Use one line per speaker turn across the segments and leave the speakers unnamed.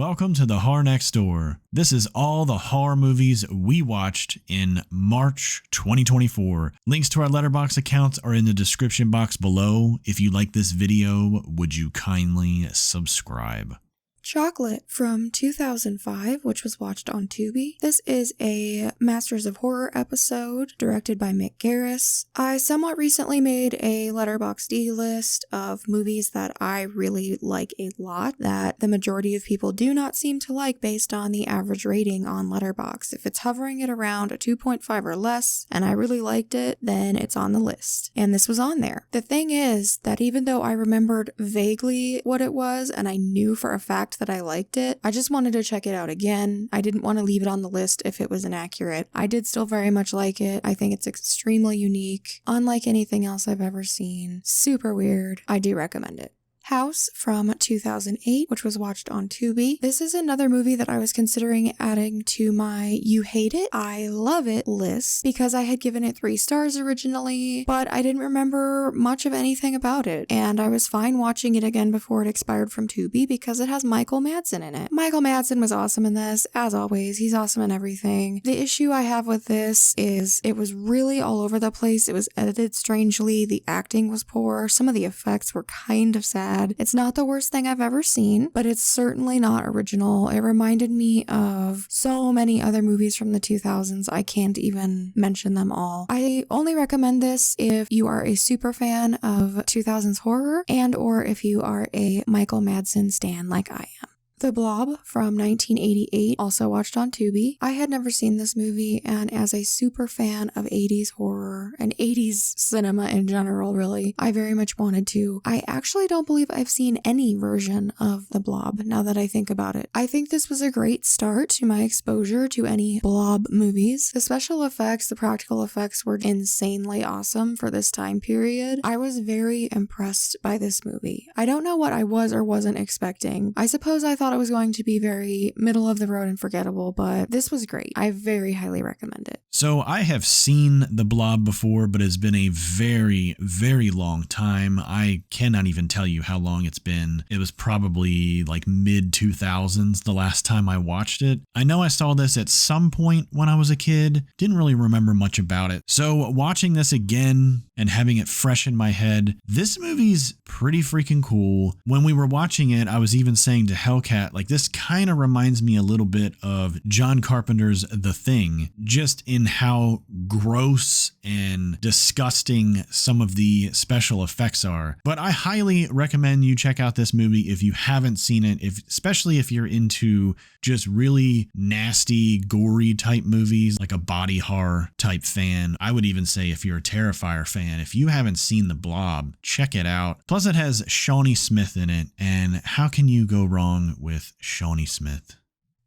Welcome to the Horror Next Door. This is all the horror movies we watched in March 2024. Links to our Letterboxd accounts are in the description box below. If you like this video, would you kindly subscribe?
Chocolate from 2005, which was watched on Tubi. This is a Masters of Horror episode directed by Mick Garris. I somewhat recently made a Letterboxd list of movies that I really like a lot that the majority of people do not seem to like based on the average rating on Letterboxd. If it's hovering at around a 2.5 or less and I really liked it, then it's on the list. And this was on there. The thing is that even though I remembered vaguely what it was and I knew for a fact that I liked it, I just wanted to check it out again. I didn't want to leave it on the list if it was inaccurate. I did still very much like it. I think it's extremely unique, unlike anything else I've ever seen. Super weird. I do recommend it. House from 2008, which was watched on Tubi. This is another movie that I was considering adding to my You Hate It, I Love It list because I had given it 3 stars originally, but I didn't remember much of anything about it. And I was fine watching it again before it expired from Tubi because it has Michael Madsen in it. Michael Madsen was awesome in this, as always. He's awesome in everything. The issue I have with this is it was really all over the place. It was edited strangely. The acting was poor. Some of the effects were kind of sad. It's not the worst thing I've ever seen, but it's certainly not original. It reminded me of so many other movies from the 2000s. I can't even mention them all. I only recommend this if you are a super fan of 2000s horror and or if you are a Michael Madsen stan like I am. The Blob from 1988, also watched on Tubi. I had never seen this movie, and as a super fan of 80s horror and 80s cinema in general, really, I very much wanted to. I actually don't believe I've seen any version of The Blob, now that I think about it. I think this was a great start to my exposure to any Blob movies. The special effects, the practical effects were insanely awesome for this time period. I was very impressed by this movie. I don't know what I was or wasn't expecting. I suppose I thought it was going to be very middle of the road and forgettable, but this was great. I very highly recommend it.
So I have seen The Blob before, but it's been a very, very long time. I cannot even tell you how long it's been. It was probably like mid 2000s the last time I watched it. I know I saw this at some point when I was a kid. Didn't really remember much about it. So watching this again and having it fresh in my head, this movie's pretty freaking cool. When we were watching it, I was even saying to Hellcat, like, this kind of reminds me a little bit of John Carpenter's The Thing, just in how gross and disgusting some of the special effects are. But I highly recommend you check out this movie if you haven't seen it, especially if you're into just really nasty, gory type movies, like a body horror type fan. I would even say if you're a Terrifier fan, if you haven't seen The Blob, check it out. Plus it has Shawnee Smith in it, and how can you go wrong with Shawnee Smith?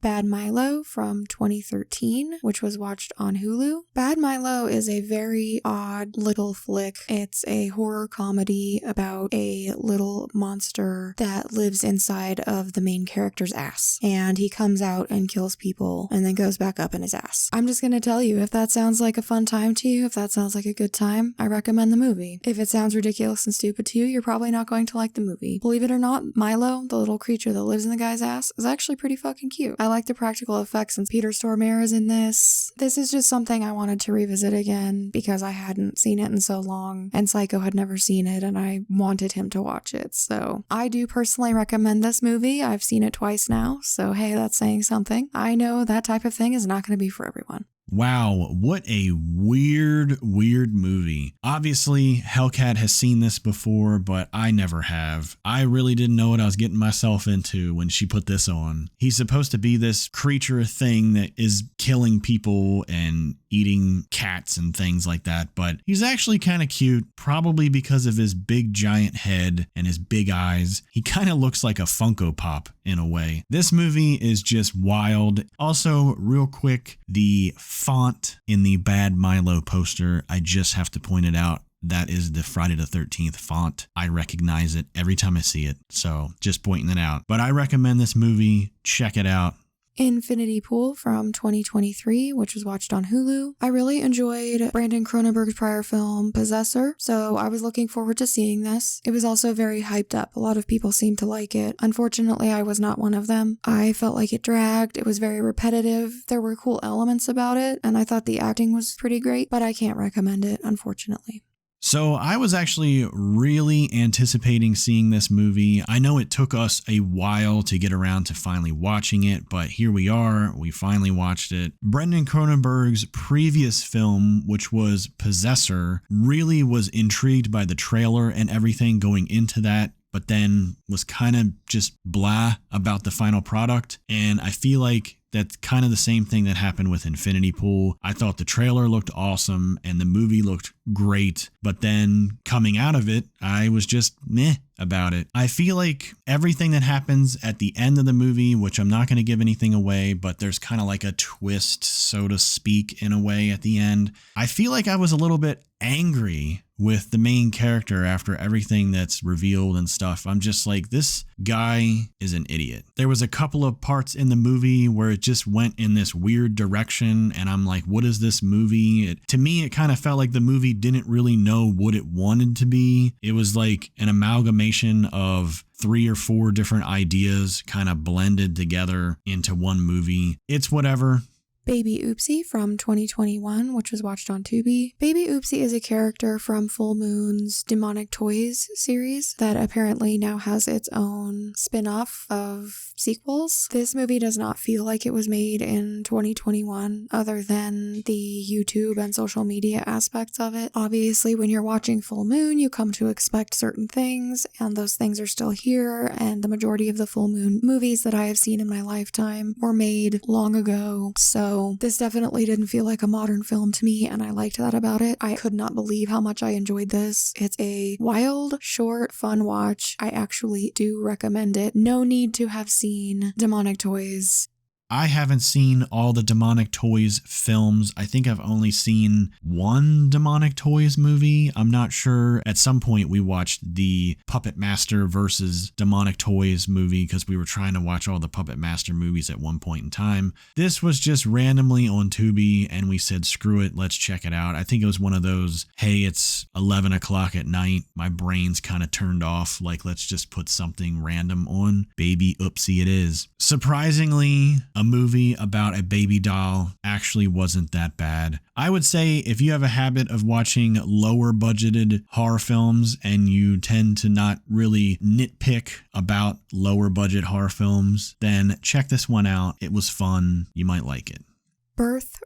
Bad Milo from 2013, which was watched on Hulu. Bad Milo is a very odd little flick. It's a horror comedy about a little monster that lives inside of the main character's ass. And he comes out and kills people and then goes back up in his ass. I'm just gonna tell you, if that sounds like a fun time to you, if that sounds like a good time, I recommend the movie. If it sounds ridiculous and stupid to you, you're probably not going to like the movie. Believe it or not, Milo, the little creature that lives in the guy's ass, is actually pretty fucking cute. I like the practical effects, and Peter Stormare is in this. This is just something I wanted to revisit again because I hadn't seen it in so long, and Psycho had never seen it, and I wanted him to watch it. So I do personally recommend this movie. I've seen it twice now, so hey, that's saying something. I know that type of thing is not going to be for everyone.
Wow, what a weird movie. Obviously, Hellcat has seen this before, but I never have. I really didn't know what I was getting myself into when she put this on. He's supposed to be this creature thing that is killing people and eating cats and things like that, but he's actually kind of cute, probably because of his big giant head and his big eyes. He kind of looks like a Funko Pop in a way. This movie is just wild. Also, real quick, the font in the Bad Milo poster, I just have to point it out. That is the Friday the 13th font. I recognize it every time I see it. So just pointing it out. But I recommend this movie. Check it out.
Infinity Pool from 2023, which was watched on Hulu. I really enjoyed Brandon Cronenberg's prior film, Possessor, so I was looking forward to seeing this. It was also very hyped up. A lot of people seemed to like it. Unfortunately, I was not one of them. I felt like it dragged. It was very repetitive. There were cool elements about it, and I thought the acting was pretty great, but I can't recommend it, unfortunately.
So I was actually really anticipating seeing this movie. I know it took us a while to get around to finally watching it, but here we are. We finally watched it. Brendan Cronenberg's previous film, which was Possessor, really was intrigued by the trailer and everything going into that, but then was kind of just blah about the final product. And I feel like that's kind of the same thing that happened with Infinity Pool. I thought the trailer looked awesome and the movie looked great, but then coming out of it, I was just meh about it. I feel like everything that happens at the end of the movie, which I'm not going to give anything away, but there's kind of like a twist, so to speak, in a way at the end. I feel like I was a little bit angry with the main character after everything that's revealed and stuff. I'm just like, this guy is an idiot. There was a couple of parts in the movie where it just went in this weird direction, and I'm like, what is this movie? To me, it kind of felt like the movie didn't really know what it wanted to be. It was like an amalgamation of 3 or 4 different ideas kind of blended together into one movie. It's whatever.
Baby Oopsie from 2021, which was watched on Tubi. Baby Oopsie is a character from Full Moon's Demonic Toys series that apparently now has its own spin-off of sequels. This movie does not feel like it was made in 2021, other than the YouTube and social media aspects of it. Obviously, when you're watching Full Moon, you come to expect certain things, and those things are still here, and the majority of the Full Moon movies that I have seen in my lifetime were made long ago, so this definitely didn't feel like a modern film to me, and I liked that about it. I could not believe how much I enjoyed this. It's a wild, short, fun watch. I actually do recommend it. No need to have seen Demonic Toys.
I haven't seen all the Demonic Toys films. I think I've only seen one Demonic Toys movie. I'm not sure. At some point we watched the Puppet Master versus Demonic Toys movie because we were trying to watch all the Puppet Master movies at one point in time. This was just randomly on Tubi and we said, screw it, let's check it out. I think it was one of those, hey, it's 11 o'clock at night. My brain's kind of turned off. Like, let's just put something random on. Baby Oopsie it is. Surprisingly, a movie about a baby doll actually wasn't that bad. I would say if you have a habit of watching lower budgeted horror films and you tend to not really nitpick about lower budget horror films, then check this one out. It was fun. You might like it.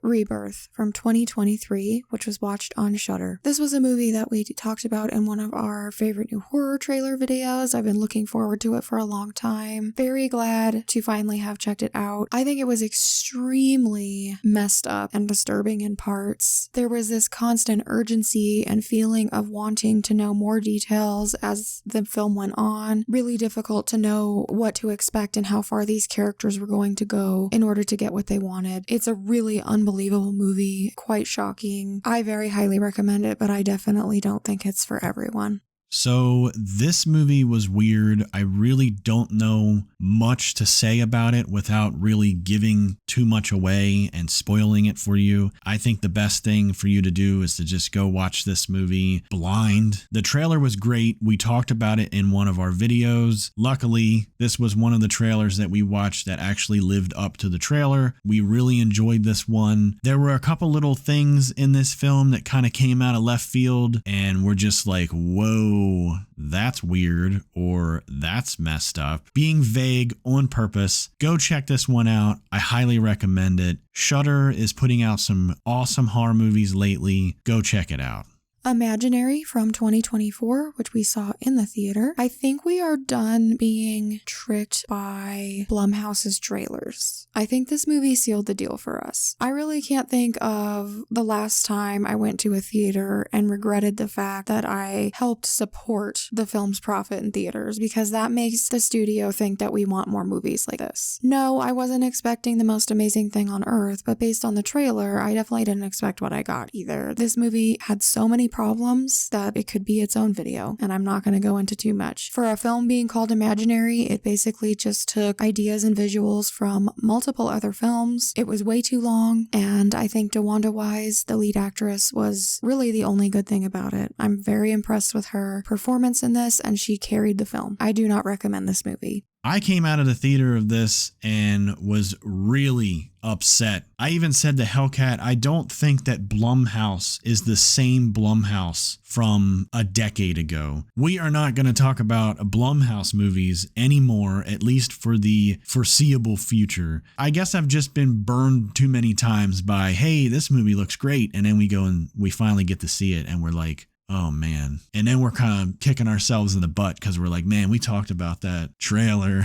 Rebirth from 2023, which was watched on Shudder. This was a movie that we talked about in one of our favorite new horror trailer videos. I've been looking forward to it for a long time. Very glad to finally have checked it out. I think it was extremely messed up and disturbing in parts. There was this constant urgency and feeling of wanting to know more details as the film went on. Really difficult to know what to expect and how far these characters were going to go in order to get what they wanted. It's a really unbelievable movie, quite shocking. I very highly recommend it, but I definitely don't think it's for everyone.
So this movie was weird. I really don't know much to say about it without really giving too much away and spoiling it for you. I think the best thing for you to do is to just go watch this movie blind. The trailer was great. We talked about it in one of our videos. Luckily, this was one of the trailers that we watched that actually lived up to the trailer. We really enjoyed this one. There were a couple little things in this film that kind of came out of left field and we're just like, whoa, that's weird, or that's messed up. Being vague on purpose. Go check this one out. I highly recommend it. Shudder is putting out some awesome horror movies lately. Go check it out.
Imaginary from 2024, which we saw in the theater. I think we are done being tricked by Blumhouse's trailers. I think this movie sealed the deal for us. I really can't think of the last time I went to a theater and regretted the fact that I helped support the film's profit in theaters, because that makes the studio think that we want more movies like this. No, I wasn't expecting the most amazing thing on earth, but based on the trailer, I definitely didn't expect what I got either. This movie had so many problems that it could be its own video, and I'm not going to go into too much. For a film being called Imaginary, it basically just took ideas and visuals from multiple other films. It was way too long, and I think DeWanda Wise, the lead actress, was really the only good thing about it. I'm very impressed with her performance in this, and she carried the film. I do not recommend this movie.
I came out of the theater of this and was really upset. I even said to Hellcat, I don't think that Blumhouse is the same Blumhouse from a decade ago. We are not going to talk about Blumhouse movies anymore, at least for the foreseeable future. I guess I've just been burned too many times by, hey, this movie looks great. And then we go and we finally get to see it and we're like, oh man. And then we're kind of kicking ourselves in the butt because we're like, man, we talked about that trailer.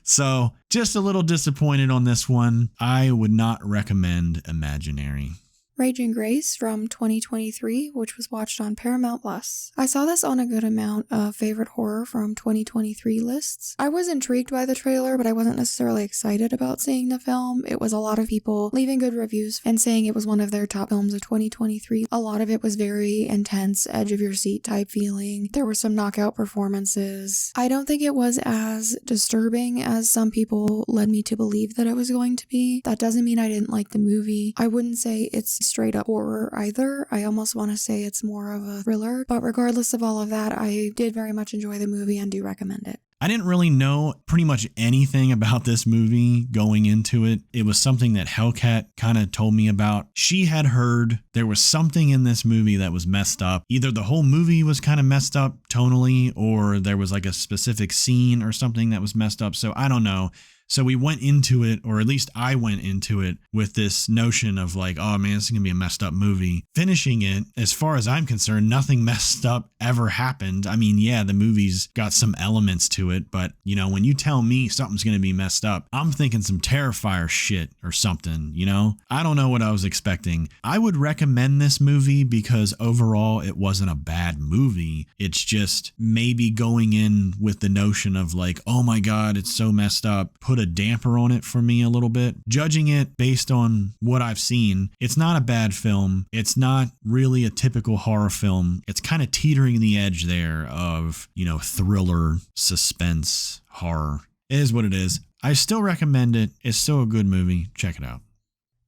So just a little disappointed on this one. I would not recommend Imaginary.
Raging Grace from 2023, which was watched on Paramount Plus. I saw this on a good amount of favorite horror from 2023 lists. I was intrigued by the trailer, but I wasn't necessarily excited about seeing the film. It was a lot of people leaving good reviews and saying it was one of their top films of 2023. A lot of it was very intense, edge of your seat type feeling. There were some knockout performances. I don't think it was as disturbing as some people led me to believe that it was going to be. That doesn't mean I didn't like the movie. I wouldn't say it's straight up horror either. I almost want to say it's more of a thriller, but regardless of all of that, I did very much enjoy the movie and do recommend it.
I didn't really know pretty much anything about this movie going into it. It was something that Hellcat kind of told me about. She had heard there was something in this movie that was messed up. Either the whole movie was kind of messed up tonally, or there was like a specific scene or something that was messed up. So I don't know. So we went into it, or at least I went into it with this notion of like, oh man, this is going to be a messed up movie. Finishing it, as far as I'm concerned, nothing messed up ever happened. I mean, yeah, the movie's got some elements to it, but you know, when you tell me something's going to be messed up, I'm thinking some Terrifier shit or something, you know? I don't know what I was expecting. I would recommend this movie because overall it wasn't a bad movie. It's just maybe going in with the notion of like, oh my God, it's so messed up. Put a damper on it for me a little bit. Judging it based on what I've seen, it's not a bad film. It's not really a typical horror film. It's kind of teetering the edge there of, you know, thriller, suspense, horror. It is what it is. I still recommend it. It's still a good movie. Check it out.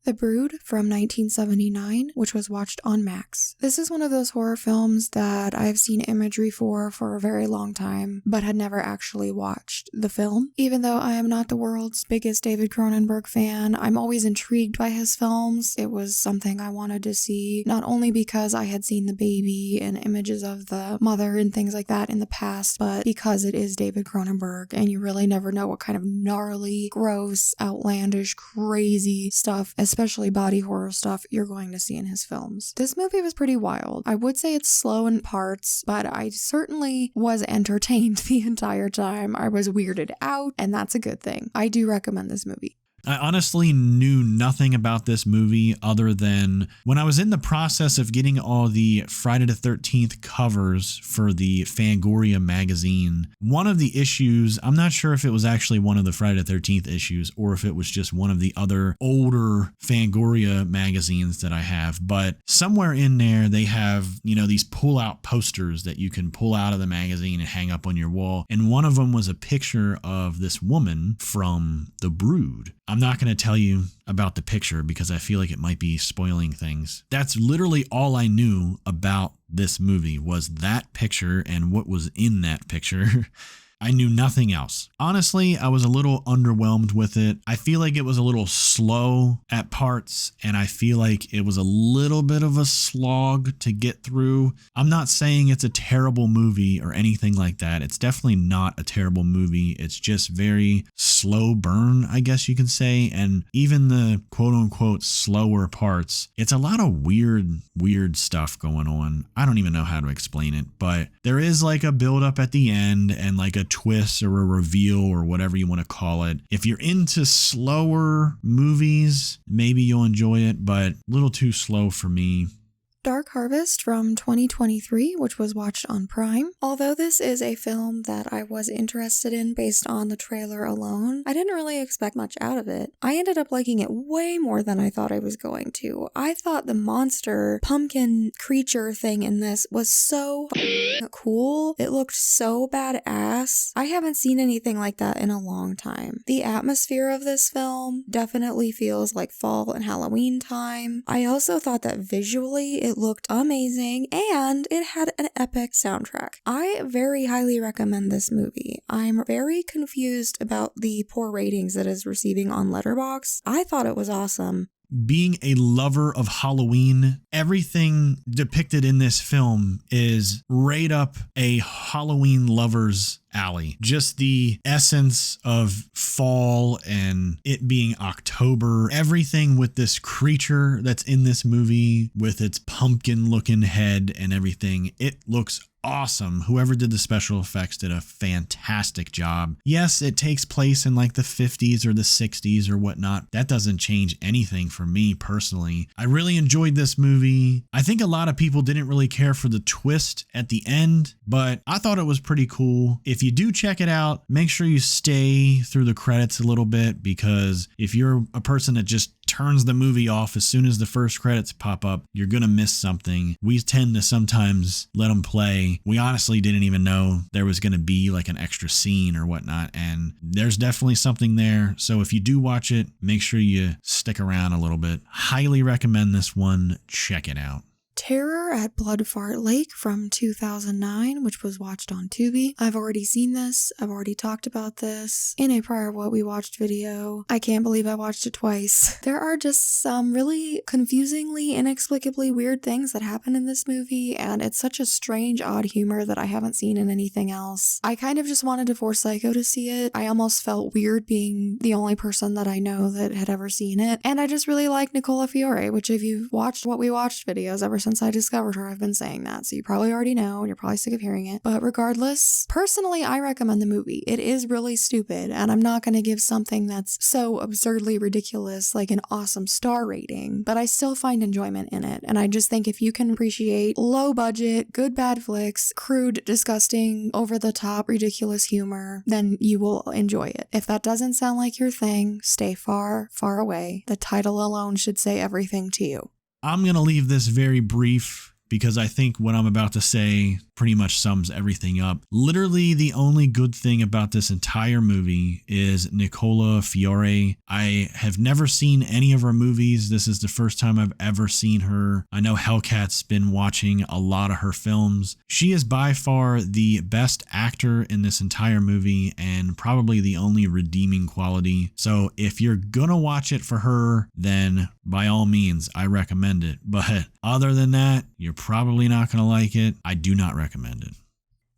The Brood from 1979, which was watched on Max. This is one of those horror films that I've seen imagery for a very long time, but had never actually watched the film. Even though I am not the world's biggest David Cronenberg fan, I'm always intrigued by his films. It was something I wanted to see, not only because I had seen the baby and images of the mother and things like that in the past, but because it is David Cronenberg, and you really never know what kind of gnarly, gross, outlandish, crazy stuff, especially body horror stuff, you're going to see in his films. This movie was pretty wild. I would say it's slow in parts, but I certainly was entertained the entire time. I was weirded out, and that's a good thing. I do recommend this movie.
I honestly knew nothing about this movie other than when I was in the process of getting all the Friday the 13th covers for the Fangoria magazine. One of the issues, I'm not sure if it was actually one of the Friday the 13th issues or if it was just one of the other older Fangoria magazines that I have, but somewhere in there they have, you know, these pull-out posters that you can pull out of the magazine and hang up on your wall. And one of them was a picture of this woman from The Brood. I'm not going to tell you about the picture because I feel like it might be spoiling things. That's literally all I knew about this movie was that picture and what was in that picture. I knew nothing else. Honestly, I was a little underwhelmed with it. I feel like it was a little slow at parts, and I feel like it was a little bit of a slog to get through. I'm not saying it's a terrible movie or anything like that. It's definitely not a terrible movie. It's just very slow burn, I guess you can say. And even the quote unquote slower parts, it's a lot of weird stuff going on. I don't even know how to explain it, but there is like a build up at the end and like a twist or a reveal or whatever you want to call it. If you're into slower movies, maybe you'll enjoy it, but a little too slow for me.
Dark Harvest from 2023, which was watched on Prime. Although this is a film that I was interested in based on the trailer alone, I didn't really expect much out of it. I ended up liking it way more than I thought I was going to. I thought the monster pumpkin creature thing in this was so cool. It looked so badass. I haven't seen anything like that in a long time. The atmosphere of this film definitely feels like fall and Halloween time. I also thought that visually it looked amazing and it had an epic soundtrack. I very highly recommend this movie. I'm very confused about the poor ratings that it's receiving on Letterboxd. I thought it was awesome.
Being a lover of Halloween, everything depicted in this film is right up a Halloween lover's alley. Just the essence of fall and it being October, everything with this creature that's in this movie with its pumpkin looking head and everything, it looks awesome. Whoever did the special effects did a fantastic job. Yes, it takes place in like the 50s or the 60s or whatnot. That doesn't change anything for me personally. I really enjoyed this movie. I think a lot of people didn't really care for the twist at the end, but I thought it was pretty cool. If you do check it out, make sure you stay through the credits a little bit, because if you're a person that just turns the movie off as soon as the first credits pop up, you're gonna miss something. We tend to sometimes let them play. We honestly didn't even know there was gonna be like an extra scene or whatnot, and there's definitely something there. So if you do watch it, make sure you stick around a little bit. Highly recommend this one. Check it out.
Terror at Blood Fart Lake from 2009, which was watched on Tubi. I've already seen this. I've already talked about this in a prior What We Watched video. I can't believe I watched it twice. There are just some really confusingly, inexplicably weird things that happen in this movie, and it's such a strange, odd humor that I haven't seen in anything else. I kind of just wanted to force Psycho to see it. I almost felt weird being the only person that I know that had ever seen it, and I just really like Nicola Fiore, which if you've watched What We Watched videos ever since I discovered her, I've been saying that, so you probably already know and you're probably sick of hearing it. But regardless, personally, I recommend the movie. It is really stupid, and I'm not going to give something that's so absurdly ridiculous like an awesome star rating, but I still find enjoyment in it. And I just think if you can appreciate low budget, good bad flicks, crude, disgusting, over the top, ridiculous humor, then you will enjoy it. If that doesn't sound like your thing, stay far, far away. The title alone should say everything to you.
I'm going to leave this very brief because I think what I'm about to say pretty much sums everything up. Literally the only good thing about this entire movie is Nicola Fiore. I have never seen any of her movies. This is the first time I've ever seen her. I know Hellcat's been watching a lot of her films. She is by far the best actor in this entire movie and probably the only redeeming quality. So if you're gonna watch it for her, then by all means, I recommend it. But other than that, you're probably not gonna like it. I do not recommend it.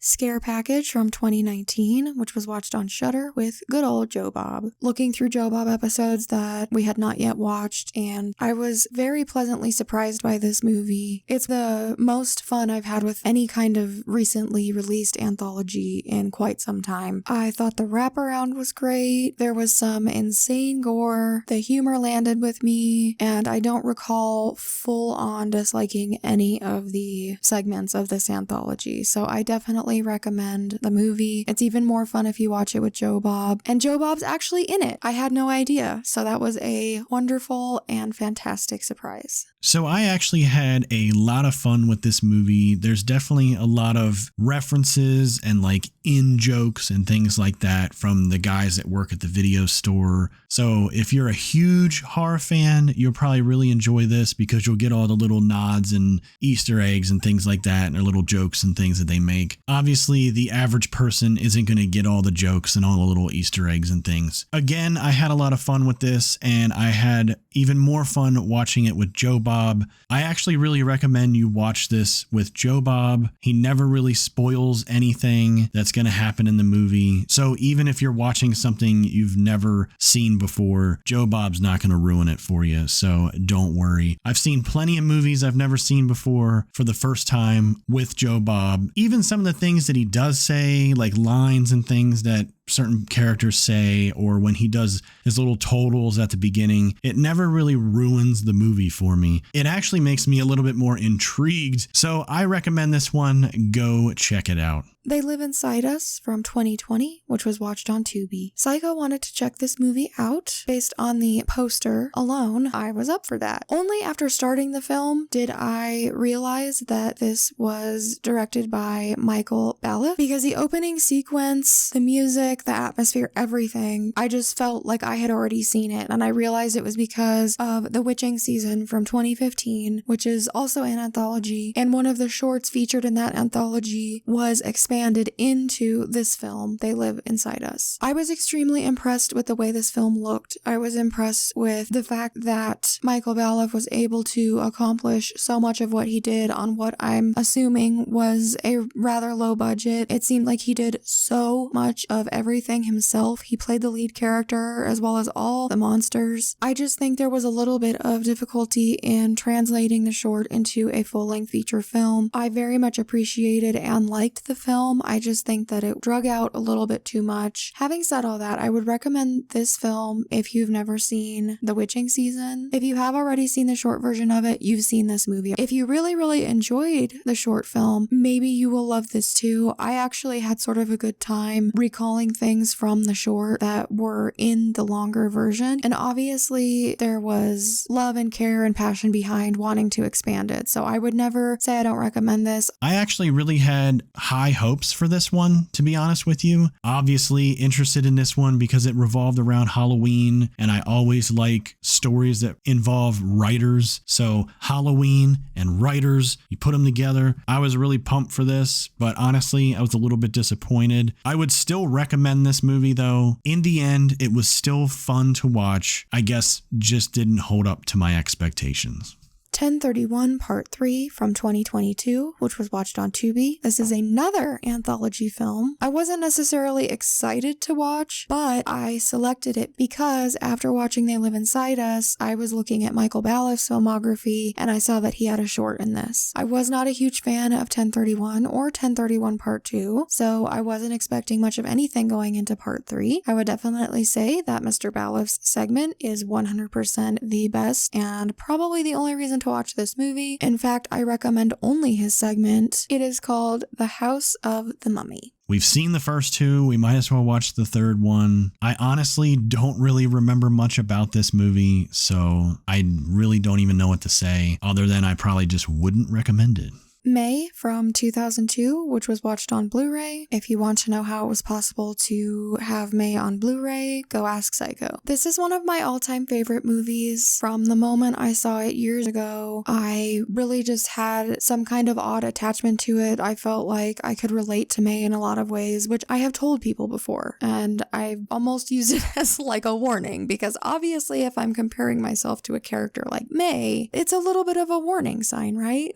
Scare Package from 2019, which was watched on Shudder with good old Joe Bob. Looking through Joe Bob episodes that we had not yet watched, and I was very pleasantly surprised by this movie. It's the most fun I've had with any kind of recently released anthology in quite some time. I thought the wraparound was great. There was some insane gore. The humor landed with me, and I don't recall full-on disliking any of the segments of this anthology. So I definitely recommend the movie. It's even more fun if you watch it with Joe Bob. And Joe Bob's actually in it. I had no idea. So that was a wonderful and fantastic surprise.
So I actually had a lot of fun with this movie. There's definitely a lot of references and like in jokes and things like that from the guys that work at the video store. So if you're a huge horror fan, you'll probably really enjoy this because you'll get all the little nods and Easter eggs and things like that and their little jokes and things that they make. Obviously, the average person isn't going to get all the jokes and all the little Easter eggs and things. Again, I had a lot of fun with this, and I had even more fun watching it with Joe Bob. I actually really recommend you watch this with Joe Bob. He never really spoils anything that's going to happen in the movie. So even if you're watching something you've never seen before, Joe Bob's not going to ruin it for you. So don't worry. I've seen plenty of movies I've never seen before for the first time with Joe Bob. Even some of the things that he does say, like lines and things that certain characters say, or when he does his little totals at the beginning, it never really ruins the movie for me. It actually makes me a little bit more intrigued. So I recommend this one. Go check it out.
They Live Inside Us from 2020, which was watched on Tubi. Psycho wanted to check this movie out. Based on the poster alone, I was up for that. Only after starting the film did I realize that this was directed by Michael Ballif, because the opening sequence, the music, the atmosphere, everything, I just felt like I had already seen it. And I realized it was because of The Witching Season from 2015, which is also an anthology. And one of the shorts featured in that anthology was expanded into this film, They Live Inside Us. I was extremely impressed with the way this film looked. I was impressed with the fact that Michael Ballif was able to accomplish so much of what he did on what I'm assuming was a rather low budget. It seemed like he did so much of everything himself. He played the lead character as well as all the monsters. I just think there was a little bit of difficulty in translating the short into a full-length feature film. I very much appreciated and liked the film. I just think that it drug out a little bit too much. Having said all that, I would recommend this film if you've never seen The Witching Season. If you have already seen the short version of it, you've seen this movie. If you really, really enjoyed the short film, maybe you will love this too. I actually had sort of a good time recalling things from the short that were in the longer version. And obviously there was love and care and passion behind wanting to expand it. So I would never say I don't recommend this.
I actually really had high hopes for this one, to be honest with you. Obviously interested in this one because it revolved around Halloween, and I always like stories that involve writers. So Halloween and writers, you put them together. I was really pumped for this, but honestly, I was a little bit disappointed. I would still recommend this movie though. In the end, it was still fun to watch. I guess just didn't hold up to my expectations.
1031 Part 3 from 2022, which was watched on Tubi. This is another anthology film. I wasn't necessarily excited to watch, but I selected it because after watching They Live Inside Us, I was looking at Michael Ballif's filmography and I saw that he had a short in this. I was not a huge fan of 1031 or 1031 Part 2, so I wasn't expecting much of anything going into Part 3. I would definitely say that Mr. Ballif's segment is 100% the best and probably the only reason to watch this movie. In fact, I recommend only his segment. It is called The House of the Mummy.
We've seen the first two. We might as well watch the third one. I honestly don't really remember much about this movie, so I really don't even know what to say, other than I probably just wouldn't recommend it.
May from 2002, which was watched on Blu-ray. If you want to know how it was possible to have May on Blu-ray, go ask Psycho. This is one of my all-time favorite movies. From the moment I saw it years ago, I really just had some kind of odd attachment to it. I felt like I could relate to May in a lot of ways, which I have told people before, and I've almost used it as like a warning, because obviously if I'm comparing myself to a character like May, it's a little bit of a warning sign, right?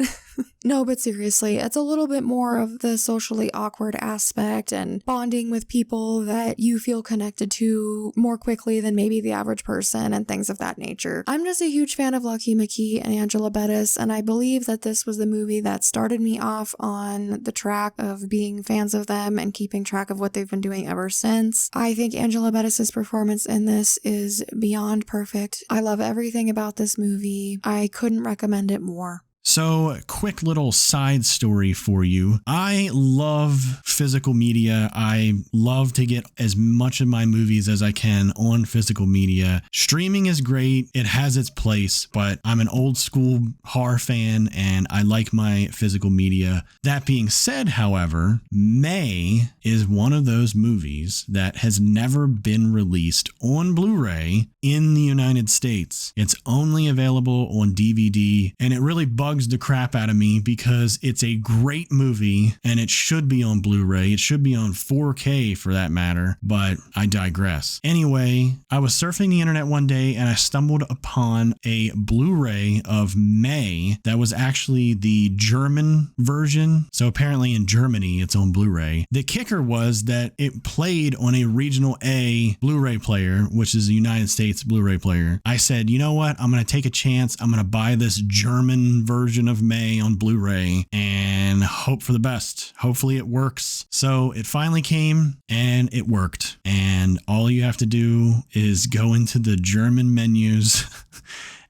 No, but seriously, it's a little bit more of the socially awkward aspect and bonding with people that you feel connected to more quickly than maybe the average person and things of that nature. I'm just a huge fan of Lucky McKee and Angela Bettis, and I believe that this was the movie that started me off on the track of being fans of them and keeping track of what they've been doing ever since. I think Angela Bettis' performance in this is beyond perfect. I love everything about this movie. I couldn't recommend it more.
So, quick little side story for you. I love physical media. I love to get as much of my movies as I can on physical media. Streaming is great. It has its place, but I'm an old school horror fan and I like my physical media. That being said, however, May is one of those movies that has never been released on Blu-ray in the United States. It's only available on DVD, and it really bugs the crap out of me because it's a great movie and it should be on Blu-ray. It should be on 4K for that matter, but I digress. Anyway, I was surfing the internet one day and I stumbled upon a Blu-ray of May that was actually the German version. So apparently in Germany, it's on Blu-ray. The kicker was that it played on a regional A Blu-ray player, which is a United States Blu-ray player. I said, you know what? I'm going to take a chance. I'm going to buy this German version of May on Blu-ray and hope for the best. Hopefully it works. So it finally came and it worked. And all you have to do is go into the German menus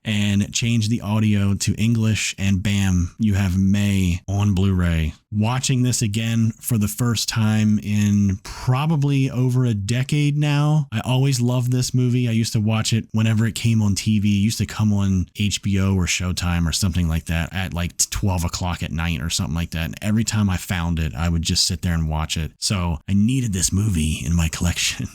and change the audio to English, and bam, you have May on Blu-ray. Watching this again for the first time in probably over a decade now. I always loved this movie. I used to watch it whenever it came on TV. It used to come on HBO or Showtime or something like that at like 12 o'clock at night or something like that. And every time I found it, I would just sit there and watch it. So I needed this movie in my collection.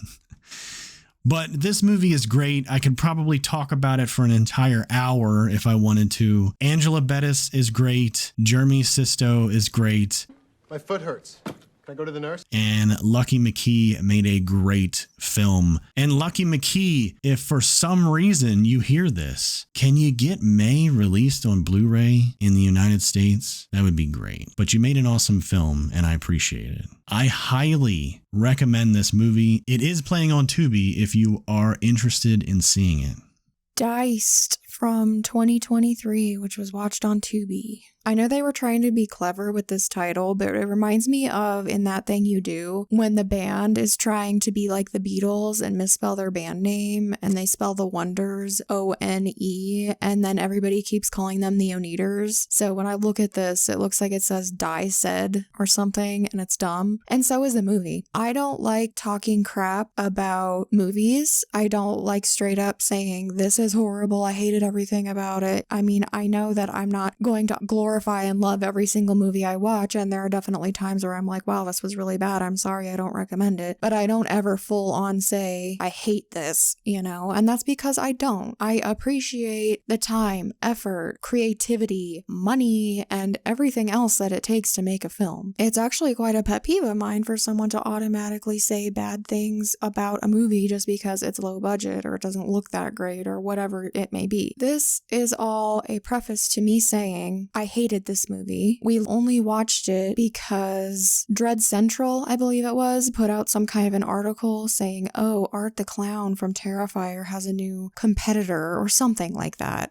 But this movie is great. I could probably talk about it for an entire hour if I wanted to. Angela Bettis is great. Jeremy Sisto is great.
My foot hurts. Can I go to the nurse?
And Lucky McKee made a great film. And Lucky McKee, if for some reason you hear this, can you get May released on Blu-ray in the United States? That would be great. But you made an awesome film and I appreciate it. I highly recommend this movie. It is playing on Tubi if you are interested in seeing it.
Diced from 2023, which was watched on Tubi. I know they were trying to be clever with this title, but it reminds me of In That Thing You Do, when the band is trying to be like the Beatles and misspell their band name, and they spell the Wonders O-N-E, and then everybody keeps calling them the Oneaters. So when I look at this, it looks like it says Die Said or something, and it's dumb. And so is the movie. I don't like talking crap about movies. I don't like straight up saying, this is horrible, I hated everything about it. I mean, I know that I'm not going to glorify and love every single movie I watch, and there are definitely times where I'm like, wow, this was really bad, I'm sorry, I don't recommend it. But I don't ever full on say, I hate this, you know? And that's because I don't. I appreciate the time, effort, creativity, money, and everything else that it takes to make a film. It's actually quite a pet peeve of mine for someone to automatically say bad things about a movie just because it's low budget or it doesn't look that great or whatever it may be. This is all a preface to me saying, I hated this movie. We only watched it because Dread Central, I believe it was, put out some kind of an article saying, oh, Art the Clown from Terrifier has a new competitor or something like that.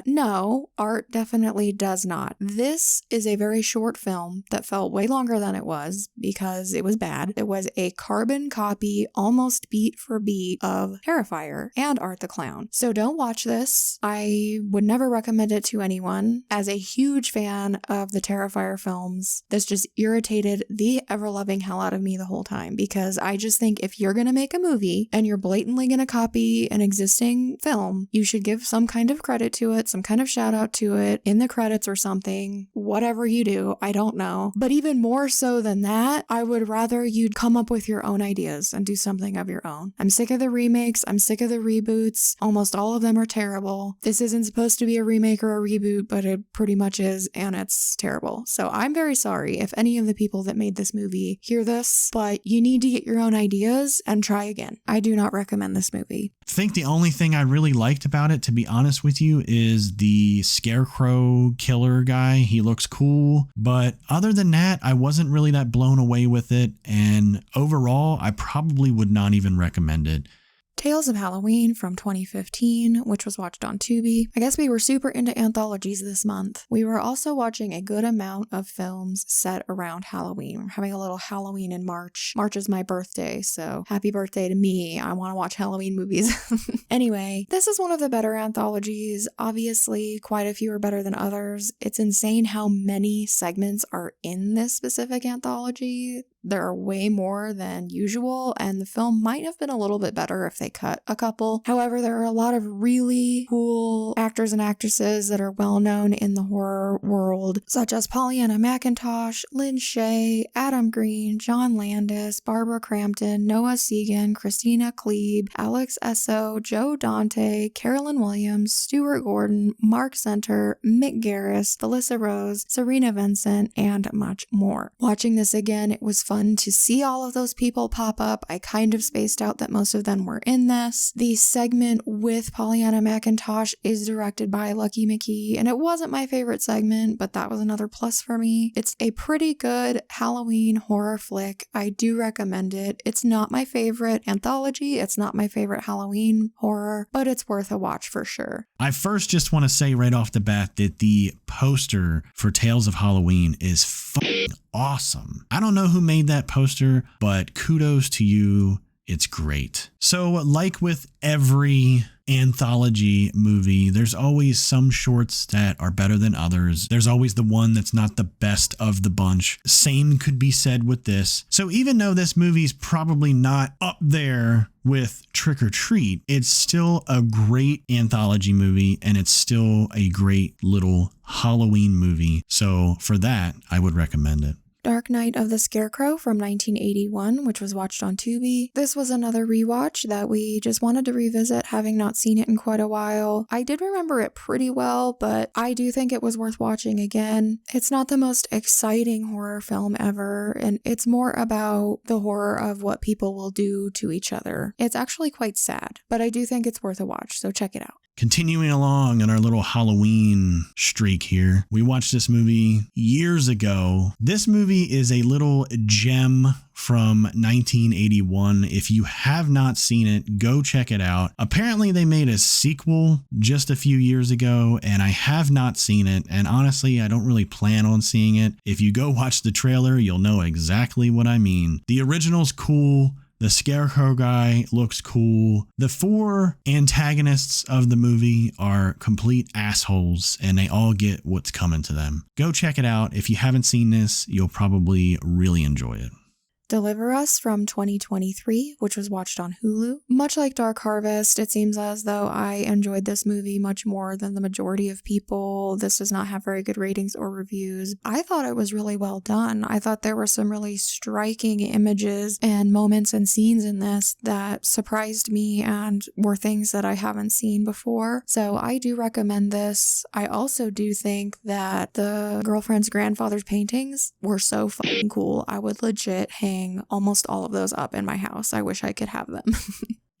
No, Art definitely does not. This is a very short film that felt way longer than it was because it was bad. It was a carbon copy, almost beat for beat, of Terrifier and Art the Clown. So don't watch this. I would never recommend it to anyone. As a huge fan of the Terrifier films, this just irritated the ever-loving hell out of me the whole time, because I just think if you're gonna make a movie and you're blatantly gonna copy an existing film, you should give some kind of credit to it, some kind of shout out to it in the credits or something. Whatever you do, I don't know. But even more so than that, I would rather you'd come up with your own ideas and do something of your own. I'm sick of the remakes, I'm sick of the reboots. Almost all of them are terrible. This isn't supposed to be a remake or a reboot, but it pretty much is, and it's terrible. So I'm very sorry if any of the people that made this movie hear this, but you need to get your own ideas and try again. I do not recommend this movie.
I think the only thing I really liked about it, to be honest with you, is the Scarecrow killer guy. He looks cool, but other than that, I wasn't really that blown away with it, and overall, I probably would not even recommend it.
Tales of Halloween from 2015, which was watched on Tubi. I guess we were super into anthologies this month. We were also watching a good amount of films set around Halloween. We're having a little Halloween in March. March is my birthday, so happy birthday to me. I want to watch Halloween movies. Anyway, this is one of the better anthologies. Obviously, quite a few are better than others. It's insane how many segments are in this specific anthology. There are way more than usual, and the film might have been a little bit better if they cut a couple. However, there are a lot of really cool actors and actresses that are well known in the horror world, such as Pollyanna McIntosh, Lynn Shay, Adam Green, John Landis, Barbara Crampton, Noah Segan, Christina Klebe, Alex Esso, Joe Dante, Carolyn Williams, Stuart Gordon, Mark Center, Mick Garris, Felissa Rose, Serena Vincent, and much more. Watching this again, it was fun to see all of those people pop up. I kind of spaced out that most of them were in this. The segment with Pollyanna McIntosh is directed by Lucky McKee, and it wasn't my favorite segment, but that was another plus for me. It's a pretty good Halloween horror flick. I do recommend it. It's not my favorite anthology. It's not my favorite Halloween horror, but it's worth a watch for sure.
I first just want to say right off the bat that the poster for Tales of Halloween is fucking awesome. I don't know who made that poster, but kudos to you. It's great. So like with every anthology movie, there's always some shorts that are better than others. There's always the one that's not the best of the bunch. Same could be said with this. So even though this movie's probably not up there with Trick or Treat, it's still a great anthology movie, and it's still a great little Halloween movie. So for that, I would recommend it.
Dark Night of the Scarecrow from 1981, which was watched on Tubi. This was another rewatch that we just wanted to revisit, having not seen it in quite a while. I did remember it pretty well, but I do think it was worth watching again. It's not the most exciting horror film ever, and it's more about the horror of what people will do to each other. It's actually quite sad, but I do think it's worth a watch, so check it out.
Continuing along on our little Halloween streak here, we watched this movie years ago. This movie is a little gem from 1981. If you have not seen it, go check it out. Apparently they made a sequel just a few years ago, and I have not seen it. And honestly, I don't really plan on seeing it. If you go watch the trailer, you'll know exactly what I mean. The original's cool. The Scarecrow guy looks cool. The four antagonists of the movie are complete assholes, and they all get what's coming to them. Go check it out. If you haven't seen this, you'll probably really enjoy it.
Deliver Us from 2023, which was watched on Hulu. Much like Dark Harvest, it seems as though I enjoyed this movie much more than the majority of people. This does not have very good ratings or reviews. I thought it was really well done. I thought there were some really striking images and moments and scenes in this that surprised me and were things that I haven't seen before. So I do recommend this. I also do think that the girlfriend's grandfather's paintings were so fucking cool. I would legit hang almost all of those up in my house. I wish I could have them.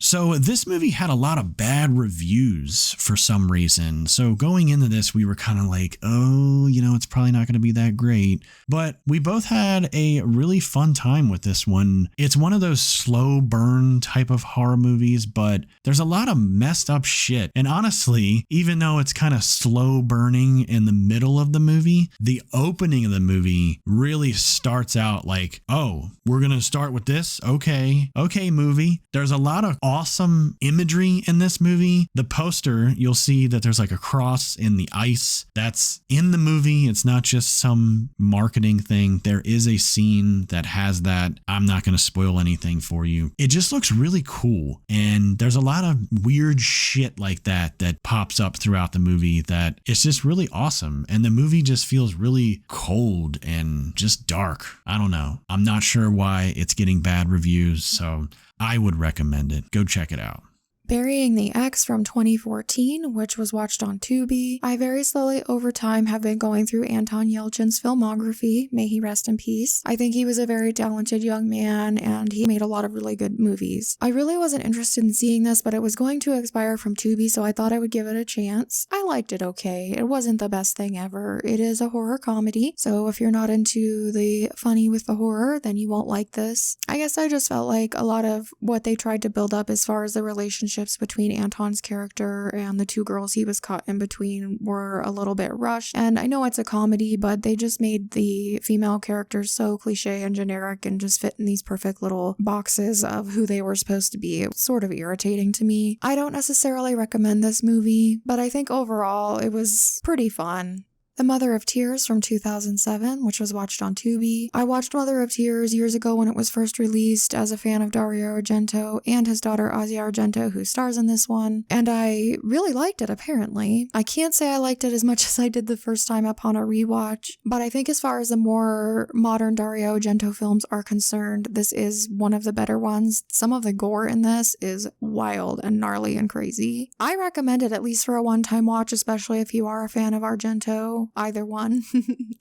So this movie had a lot of bad reviews for some reason. So going into this, we were kind of like, oh, it's probably not going to be that great. But we both had a really fun time with this one. It's one of those slow burn type of horror movies, but there's a lot of messed up shit. And honestly, even though it's kind of slow burning in the middle of the movie, the opening of the movie really starts out like, oh, we're going to start with this. Okay, movie. There's a lot of awesome imagery in this movie. The poster, you'll see that there's like a cross in the ice that's in the movie. It's not just some marketing thing. There is a scene that has that. I'm not going to spoil anything for you. It just looks really cool. And there's a lot of weird shit like that pops up throughout the movie that it's just really awesome. And the movie just feels really cold and just dark. I don't know. I'm not sure why it's getting bad reviews. So I would recommend it. Go check it out.
Burying the Ex from 2014, which was watched on Tubi. I very slowly over time have been going through Anton Yelchin's filmography. May he rest in peace. I think he was a very talented young man, and he made a lot of really good movies. I really wasn't interested in seeing this, but it was going to expire from Tubi, so I thought I would give it a chance. I liked it okay. It wasn't the best thing ever. It is a horror comedy, so if you're not into the funny with the horror, then you won't like this. I guess I just felt like a lot of what they tried to build up as far as the relationship between Anton's character and the two girls he was caught in between were a little bit rushed. And I know it's a comedy, but they just made the female characters so cliche and generic and just fit in these perfect little boxes of who they were supposed to be. It was sort of irritating to me. I don't necessarily recommend this movie, but I think overall it was pretty fun. The Mother of Tears from 2007, which was watched on Tubi. I watched Mother of Tears years ago when it was first released as a fan of Dario Argento and his daughter Asia Argento, who stars in this one, and I really liked it apparently. I can't say I liked it as much as I did the first time upon a rewatch, but I think as far as the more modern Dario Argento films are concerned, this is one of the better ones. Some of the gore in this is wild and gnarly and crazy. I recommend it at least for a one-time watch, especially if you are a fan of Argento. Either one.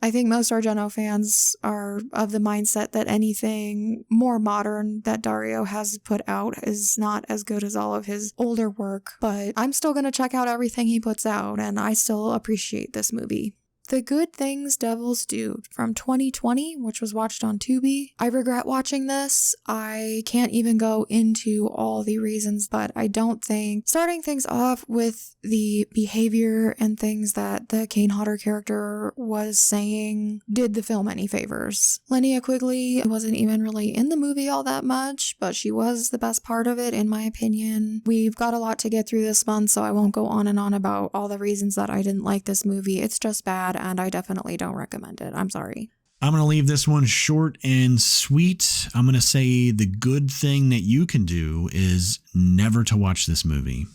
I think most Argento fans are of the mindset that anything more modern that Dario has put out is not as good as all of his older work, but I'm still going to check out everything he puts out, and I still appreciate this movie. The Good Things Devils Do from 2020, which was watched on Tubi. I regret watching this. I can't even go into all the reasons, but I don't think starting things off with the behavior and things that the Kane Hodder character was saying did the film any favors. Linnea Quigley wasn't even really in the movie all that much, but she was the best part of it in my opinion. We've got a lot to get through this month, so I won't go on and on about all the reasons that I didn't like this movie. It's just bad, and I definitely don't recommend it. I'm sorry.
I'm going to leave this one short and sweet. I'm going to say the good thing that you can do is never to watch this movie.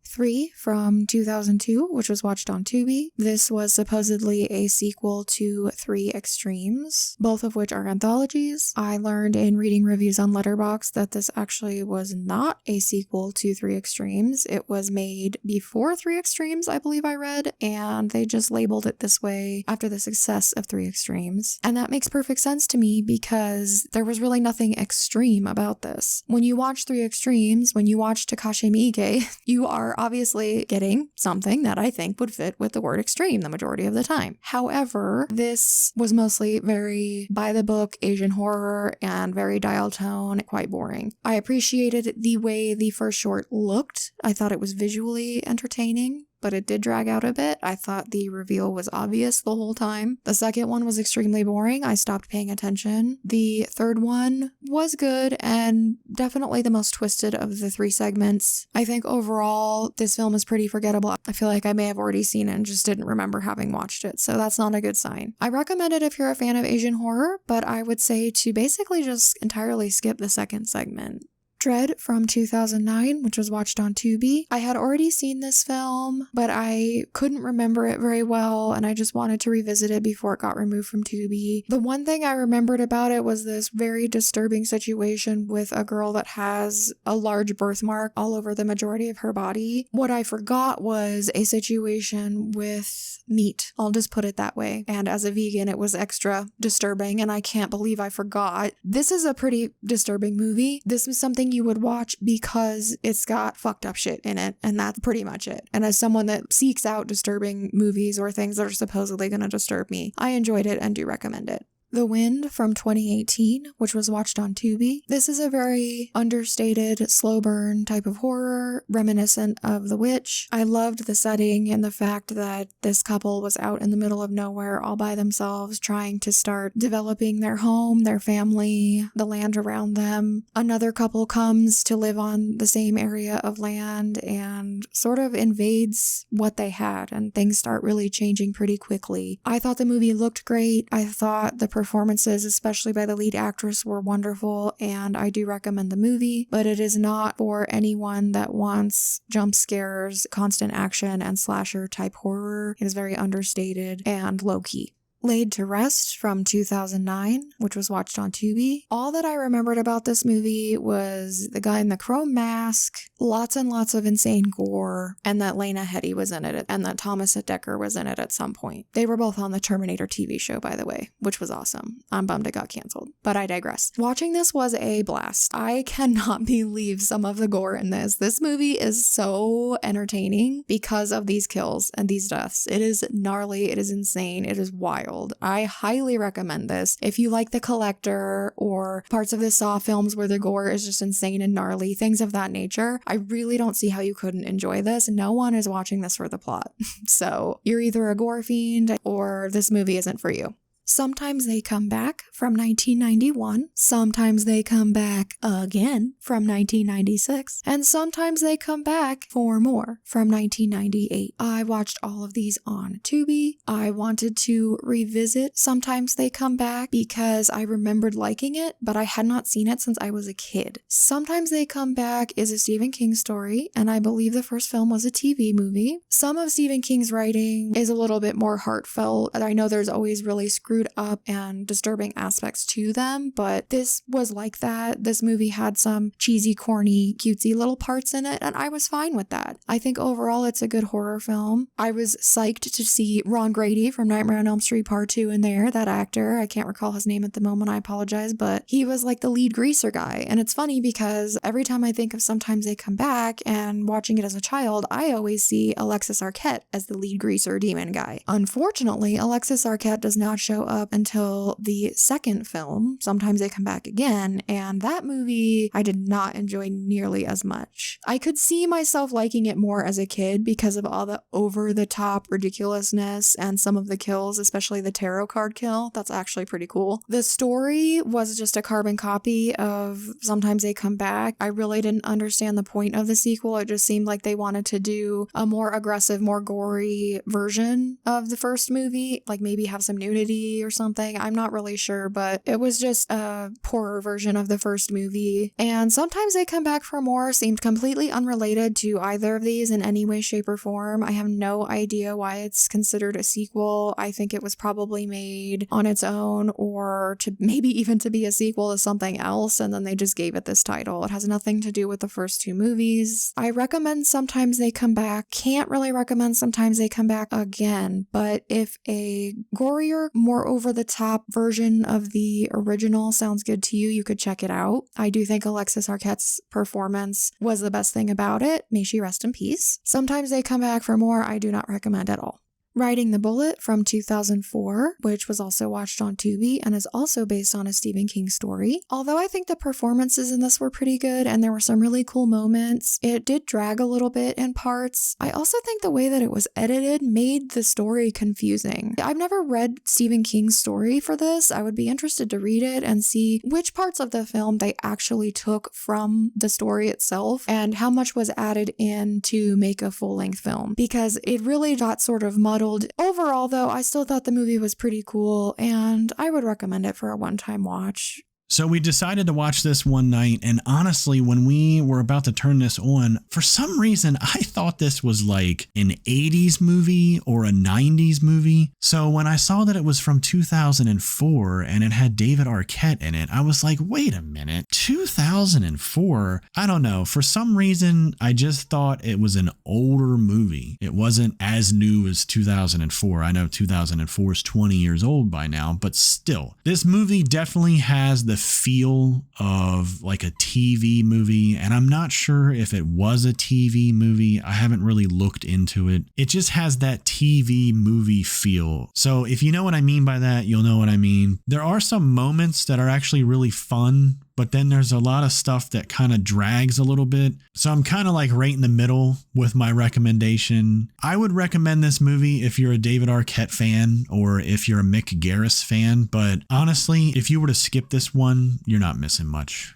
3 from 2002, which was watched on Tubi. This was supposedly a sequel to 3 Extremes, both of which are anthologies. I learned in reading reviews on Letterboxd that this actually was not a sequel to 3 Extremes. It was made before 3 Extremes, I believe I read, and they just labeled it this way after the success of 3 Extremes. And that makes perfect sense to me because there was really nothing extreme about this. When you watch 3 Extremes, when you watch Takashi Miike, you are obviously getting something that I think would fit with the word extreme the majority of the time. However, this was mostly very by the book Asian horror and very dial tone, quite boring. I appreciated the way the first short looked. I thought it was visually entertaining, but it did drag out a bit. I thought the reveal was obvious the whole time. The second one was extremely boring. I stopped paying attention. The third one was good and definitely the most twisted of the 3 segments. I think overall, this film is pretty forgettable. I feel like I may have already seen it and just didn't remember having watched it, so that's not a good sign. I recommend it if you're a fan of Asian horror, but I would say to basically just entirely skip the second segment. Dread from 2009, which was watched on Tubi. I had already seen this film, but I couldn't remember it very well, and I just wanted to revisit it before it got removed from Tubi. The one thing I remembered about it was this very disturbing situation with a girl that has a large birthmark all over the majority of her body. What I forgot was a situation with meat. I'll just put it that way. And as a vegan, it was extra disturbing, and I can't believe I forgot. This is a pretty disturbing movie. This was something you would watch because it's got fucked up shit in it, and that's pretty much it. And as someone that seeks out disturbing movies or things that are supposedly going to disturb me, I enjoyed it and do recommend it. The Wind from 2018, which was watched on Tubi. This is a very understated, slow burn type of horror, reminiscent of The Witch. I loved the setting and the fact that this couple was out in the middle of nowhere all by themselves, trying to start developing their home, their family, the land around them. Another couple comes to live on the same area of land and sort of invades what they had, and things start really changing pretty quickly. I thought the movie looked great. I thought the performances, especially by the lead actress, were wonderful, and I do recommend the movie, but it is not for anyone that wants jump scares, constant action, and slasher type horror. It is very understated and low-key. Laid to Rest from 2009, which was watched on Tubi. All that I remembered about this movie was the guy in the chrome mask, lots and lots of insane gore, and that Lena Headey was in it, and that Thomas Dekker was in it at some point. They were both on the Terminator TV show, by the way, which was awesome. I'm bummed it got canceled, but I digress. Watching this was a blast. I cannot believe some of the gore in this. This movie is so entertaining because of these kills and these deaths. It is gnarly, it is insane, it is wild. I highly recommend this. If you like The Collector or parts of the Saw films where the gore is just insane and gnarly, things of that nature, I really don't see how you couldn't enjoy this. No one is watching this for the plot. So you're either a gore fiend or this movie isn't for you. Sometimes They Come Back from 1991, Sometimes They Come Back Again from 1996, and Sometimes They Come Back for More from 1998. I watched all of these on Tubi. I wanted to revisit Sometimes They Come Back because I remembered liking it, but I had not seen it since I was a kid. Sometimes They Come Back is a Stephen King story, and I believe the first film was a TV movie. Some of Stephen King's writing is a little bit more heartfelt. I know there's always really screwed up and disturbing aspects to them, but this was like that. This movie had some cheesy, corny, cutesy little parts in it, and I was fine with that. I think overall it's a good horror film. I was psyched to see Ron Grady from Nightmare on Elm Street Part 2 in there, that actor. I can't recall his name at the moment, I apologize, but he was like the lead greaser guy. And it's funny because every time I think of Sometimes They Come Back and watching it as a child, I always see Alexis Arquette as the lead greaser demon guy. Unfortunately, Alexis Arquette does not show up until the second film, Sometimes They Come Back Again, and that movie I did not enjoy nearly as much. I could see myself liking it more as a kid because of all the over-the-top ridiculousness and some of the kills, especially the tarot card kill. That's actually pretty cool. The story was just a carbon copy of Sometimes They Come Back. I really didn't understand the point of the sequel. It just seemed like they wanted to do a more aggressive, more gory version of the first movie, like maybe have some nudity or something. I'm not really sure, but it was just a poorer version of the first movie. And Sometimes They Come Back for More seemed completely unrelated to either of these in any way, shape, or form. I have no idea why it's considered a sequel. I think it was probably made on its own, or to maybe even to be a sequel to something else, and then they just gave it this title. It has nothing to do with the first two movies. I recommend Sometimes They Come Back. Can't really recommend Sometimes They Come Back Again, but if a gorier, more over-the-top version of the original sounds good to you, you could check it out. I do think Alexis Arquette's performance was the best thing about it. May she rest in peace. Sometimes They Come Back for More, I do not recommend at all. Riding the Bullet from 2004, which was also watched on Tubi and is also based on a Stephen King story. Although I think the performances in this were pretty good and there were some really cool moments, it did drag a little bit in parts. I also think the way that it was edited made the story confusing. I've never read Stephen King's story for this. I would be interested to read it and see which parts of the film they actually took from the story itself and how much was added in to make a full-length film, because it really got sort of muddled. Overall, though, I still thought the movie was pretty cool, and I would recommend it for a one-time watch.
So we decided to watch this one night, and honestly, when we were about to turn this on, for some reason, I thought this was like an 80s movie or a 90s movie. So when I saw that it was from 2004 and it had David Arquette in it, I was like, wait a minute, 2004? I don't know. For some reason, I just thought it was an older movie. It wasn't as new as 2004. I know 2004 is 20 years old by now, but still, this movie definitely has the feel of like a TV movie, and I'm not sure if it was a TV movie. I haven't really looked into it. It just has that TV movie feel. So if you know what I mean by that, you'll know what I mean. There are some moments that are actually really fun, but then there's a lot of stuff that kind of drags a little bit. So I'm kind of like right in the middle with my recommendation. I would recommend this movie if you're a David Arquette fan or if you're a Mick Garris fan. But honestly, if you were to skip this one, you're not missing much.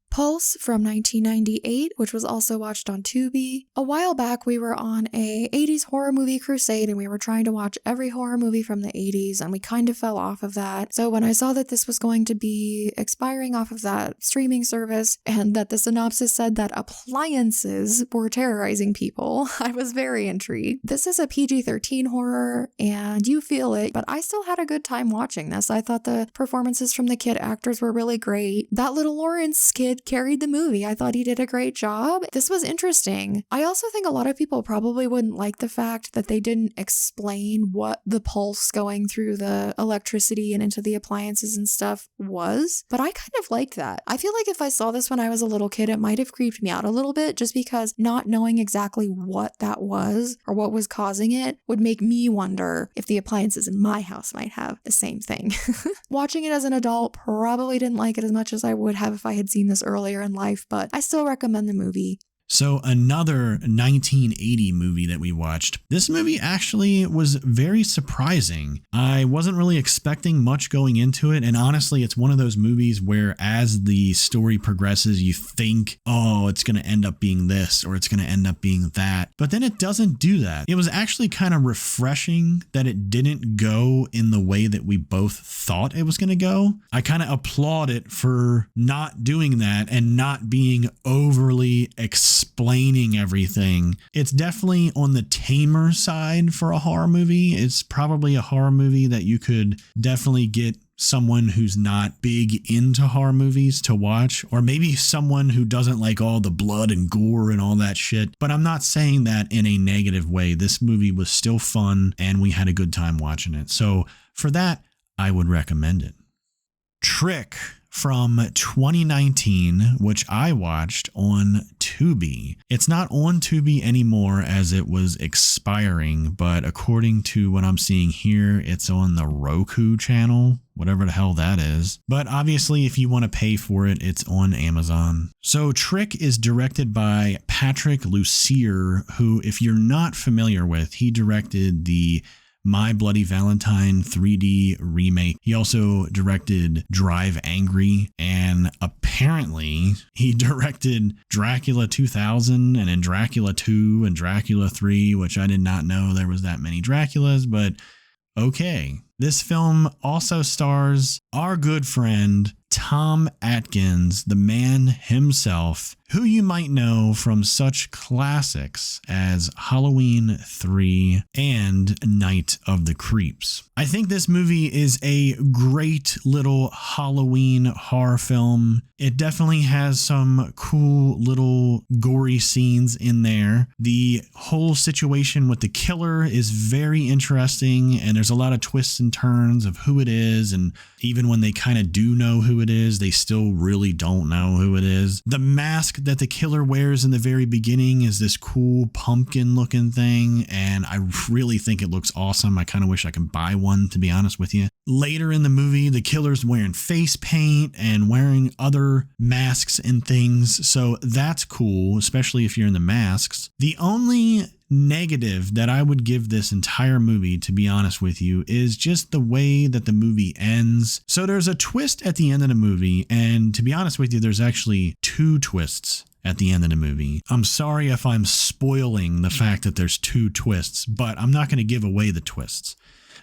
Pulse from 1998, which was also watched on Tubi. A while back, we were on a 80s horror movie crusade and we were trying to watch every horror movie from the 80s, and we kind of fell off of that. So when I saw that this was going to be expiring off of that streaming service and that the synopsis said that appliances were terrorizing people, I was very intrigued. This is a PG-13 horror and you feel it, but I still had a good time watching this. I thought the performances from the kid actors were really great. That little Lawrence kid carried the movie. I thought he did a great job. This was interesting. I also think a lot of people probably wouldn't like the fact that they didn't explain what the pulse going through the electricity and into the appliances and stuff was, but I kind of liked that. I feel like if I saw this when I was a little kid, it might have creeped me out a little bit, just because not knowing exactly what that was or what was causing it would make me wonder if the appliances in my house might have the same thing. Watching it as an adult, probably didn't like it as much as I would have if I had seen this earlier in life, but I still recommend the movie.
So another 1980 movie that we watched. This movie actually was very surprising. I wasn't really expecting much going into it. And honestly, it's one of those movies where as the story progresses, you think, oh, it's going to end up being this or it's going to end up being that. But then it doesn't do that. It was actually kind of refreshing that it didn't go in the way that we both thought it was going to go. I kind of applaud it for not doing that and not being overly explaining everything. It's definitely on the tamer side for a horror movie. It's probably a horror movie that you could definitely get someone who's not big into horror movies to watch, or maybe someone who doesn't like all the blood and gore and all that shit. But I'm not saying that in a negative way. This movie was still fun and we had a good time watching it. So for that, I would recommend it. Trick from 2019, which I watched on Tubi. It's not on Tubi anymore as it was expiring, but according to what I'm seeing here, it's on the Roku channel, whatever the hell that is. But obviously, if you want to pay for it, it's on Amazon. So Trick is directed by Patrick Lussier, who, if you're not familiar with, he directed the My Bloody Valentine 3D remake. He also directed Drive Angry, and apparently he directed Dracula 2000 and then Dracula 2 and Dracula 3, which I did not know there was that many Draculas, but okay. This film also stars our good friend Tom Atkins, the man himself, who you might know from such classics as Halloween 3 and Night of the Creeps. I think this movie is a great little Halloween horror film. It definitely has some cool little gory scenes in there. The whole situation with the killer is very interesting, and there's a lot of twists and turns of who it is, and even when they kind of do know who it is, they still really don't know who it is. The mask that the killer wears in the very beginning is this cool pumpkin looking thing, and I really think it looks awesome. I kind of wish I could buy one, to be honest with you. Later in the movie, the killer's wearing face paint and wearing other masks and things, so that's cool, especially if you're in the masks. The only negative that I would give this entire movie, to be honest with you, is just the way that the movie ends. So there's a twist at the end of the movie, and to be honest with you, there's actually two twists at the end of the movie. I'm sorry if I'm spoiling the fact that there's two twists, but I'm not going to give away the twists.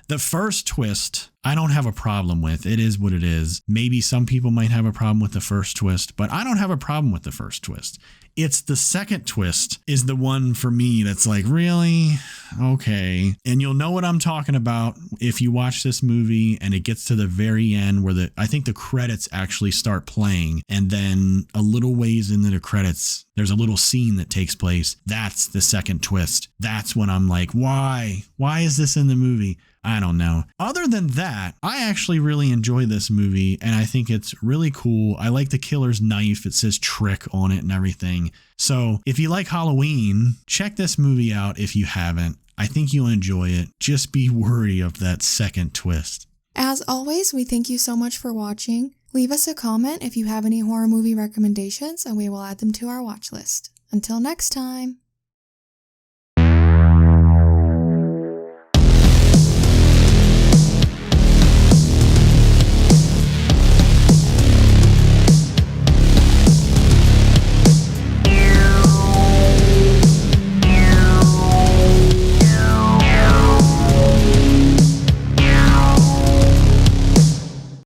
The first twist, I don't have a problem with. It is what it is. Maybe some people might have a problem with the first twist, but I don't have a problem with the first twist. It's the second twist is the one for me that's like, really? Okay. And you'll know what I'm talking about if you watch this movie and it gets to the very end where I think the credits actually start playing, and then a little ways into the credits, there's a little scene that takes place. That's the second twist. That's when I'm like, why? Why is this in the movie? I don't know. Other than that, I actually really enjoy this movie, and I think it's really cool. I like the killer's knife. It says Trick on it and everything. So if you like Halloween, check this movie out if you haven't. I think you'll enjoy it. Just be wary of that second twist.
As always, we thank you so much for watching. Leave us a comment if you have any horror movie recommendations, and we will add them to our watch list. Until next time.